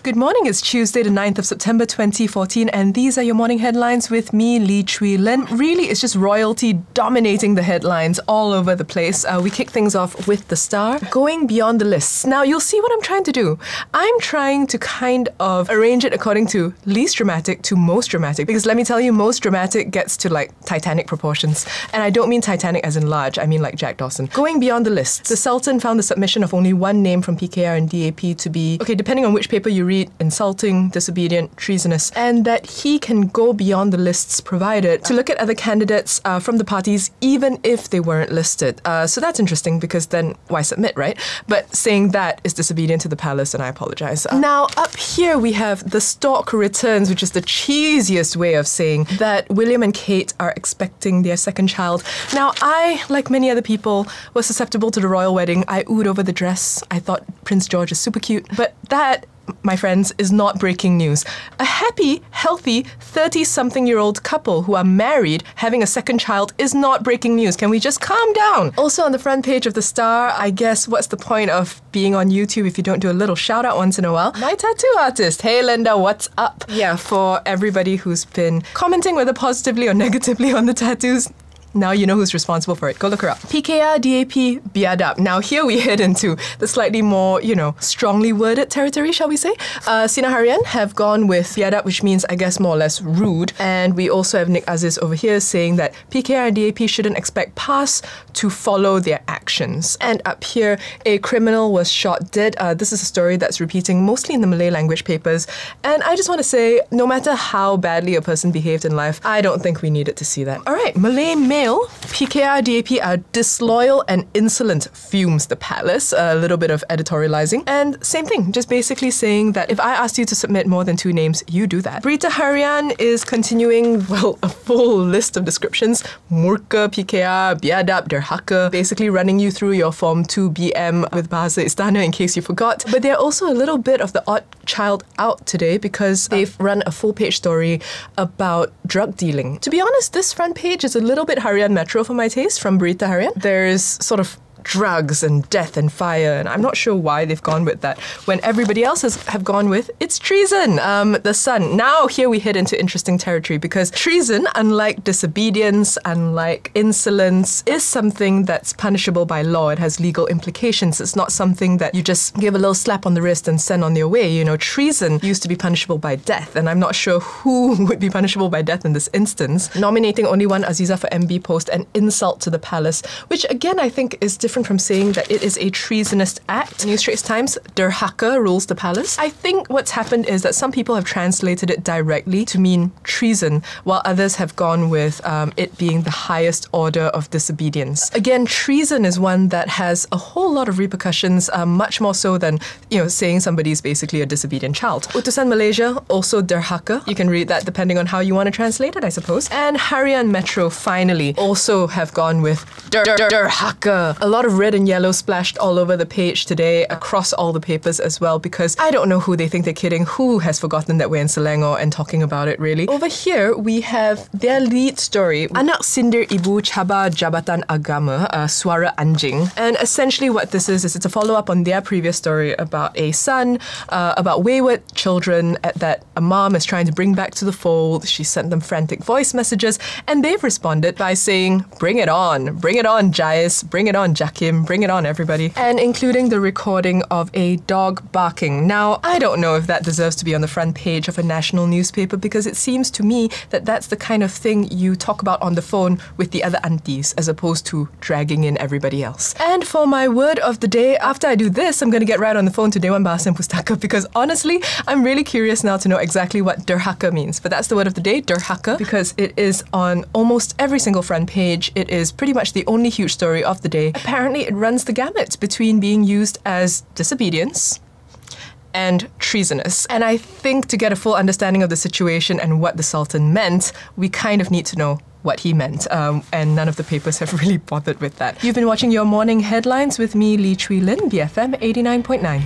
Good morning, it's Tuesday the 9th of September 2014 and these are your morning headlines with me, Chwi, Lynn. Really, it's just royalty dominating the headlines all over the place. We kick things off with the Star, going beyond the lists. Now, you'll see what I'm trying to do. I'm trying to kind of arrange it according to least dramatic to most dramatic, because let me tell you, most dramatic gets to like Titanic proportions. And I don't mean Titanic as in large, I mean like Jack Dawson. Going beyond the lists, the Sultan found the submission of only one name from PKR and DAP to be, okay, depending on which paper you read, insulting, disobedient, treasonous, and that he can go beyond the lists provided to look at other candidates from the parties even if they weren't listed. So that's interesting because then why submit, right? But saying that is disobedient to the palace and I apologize. Now up here we have the stork returns, which is the cheesiest way of saying that William and Kate are expecting their second child. Now I, like many other people, was susceptible to the royal wedding. I oohed over the dress. I thought Prince George is super cute, but that, my friends, is not breaking news. A happy, healthy 30-something-year-old couple who are married having a second child is not breaking news. Can we just calm down? Also on the front page of the Star, I guess what's the point of being on YouTube if you don't do a little shout out once in a while? My tattoo artist. Hey Linda, what's up? Yeah, for everybody who's been commenting whether positively or negatively on the tattoos, now you know who's responsible for it. Go look her up. PKR, DAP, biadab. Now here we head into the slightly more, strongly worded territory, shall we say. Sina Harian have gone with biadab, which means, I guess, more or less rude. And we also have Nick Aziz over here saying that PKR and DAP shouldn't expect PAS to follow their actions. And up here, a criminal was shot dead. This is a story that's repeating mostly in the Malay language papers. And I just want to say, no matter how badly a person behaved in life, I don't think we needed to see that. All right, Malay Mail. PKR, DAP are disloyal and insolent, fumes the palace. A little bit of editorializing. And same thing, just basically saying that if I asked you to submit more than 2 names, you do that. Berita Harian is continuing, well, a full list of descriptions. Murka, PKR, biadab, derhaka, basically running you through your Form 2BM with Bahasa Istana in case you forgot. But they're also a little bit of the odd child out today because they've run a full-page story about drug dealing. To be honest, this front page is a little bit Harian Metro for my taste from Berita Harian. There's sort of drugs and death and fire, and I'm not sure why they've gone with that when everybody else have gone with it's treason. The Sun. Now here we head into interesting territory because treason, unlike disobedience, unlike insolence, is something that's punishable by law. It has legal implications. It's not something that you just give a little slap on the wrist and send on their way. Treason used to be punishable by death, and I'm not sure who would be punishable by death in this instance. Nominating only one Aziza for MB post, an insult to the palace, which again I think is different from saying that it is a treasonous act. New Straits Times, derhaka rules the palace. I think what's happened is that some people have translated it directly to mean treason, while others have gone with it being the highest order of disobedience. Again, treason is one that has a whole lot of repercussions, much more so than, saying somebody's basically a disobedient child. Utusan Malaysia, also derhaka. You can read that depending on how you want to translate it, I suppose. And Harian Metro, finally, also have gone with derhaka. A lot of red and yellow splashed all over the page today, across all the papers as well, because I don't know who they think they're kidding, who has forgotten that we're in Selangor and talking about it really. Over here, we have their lead story, Anak Sindir Ibu Cabar Jabatan Agama, Suara Anjing. And essentially what this is it's a follow-up on their previous story about a son, about wayward children that a mom is trying to bring back to the fold. She sent them frantic voice messages, and they've responded by saying, bring it on, Jais, bring it on, Jakim, bring it on, everybody. And including the recording of a dog barking. Now, I don't know if that deserves to be on the front page of a national newspaper because it seems to me that that's the kind of thing you talk about on the phone with the other aunties as opposed to dragging in everybody else. And for my word of the day, after I do this, I'm going to get right on the phone to Dewan Bahasa and Pustaka because honestly, I'm really curious now to know exactly what derhaka means. But that's the word of the day, derhaka, because it is on almost every single front page. It is pretty much the only huge story of the day. Apparently, it runs the gamut between being used as disobedience and treasonous. And I think to get a full understanding of the situation and what the Sultan meant, we kind of need to know what he meant. And none of the papers have really bothered with that. You've been watching your morning headlines with me, Chwi, Lynn, BFM 89.9.